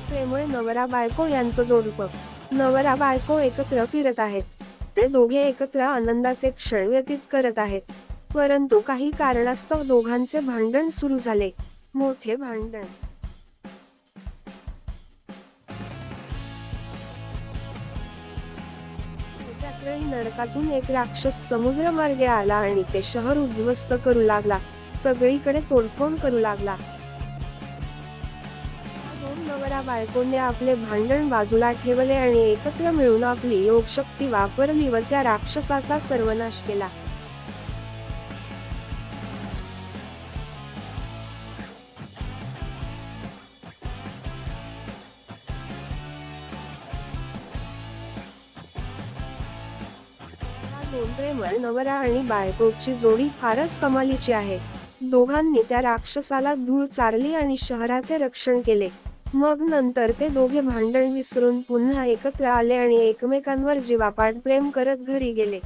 प्रेमळ नवरा बायको यांचं जोडपं. नवरा बायको एकत्र फिरत आहेत. ते दोघे एकत्र आनंदाचे क्षण व्यतीत करत आहेत. परंतु काही कारणास्तव दोघांचे भांडण सुरू झाले. मोठे भांडण. त्याच वेळी नरकातून एक राक्षस समुद्रमार्गे आला आणि ते शहर उद्ध्वस्त करू लागला. सगळीकडे तोडफोड करू लागला. नवरा बायकोने आपले भांडण बाजूला ठेवले आणि एकत्र मिळून आपली योगशक्ती वापरली व त्या राक्षसाचा सर्वनाश केला. दोन प्रेमळ नवरा आणि बायकोची जोडी फारच कमालीची आहे. दोघांनी त्या राक्षसाला धूळ चारली आणि शहराचे रक्षण केले. मग नंतर ते दोघे भांडण विसरून पुन्हा एकत्र आले आणि एकमेकांवर जीवापाड प्रेम करत घरी गेले.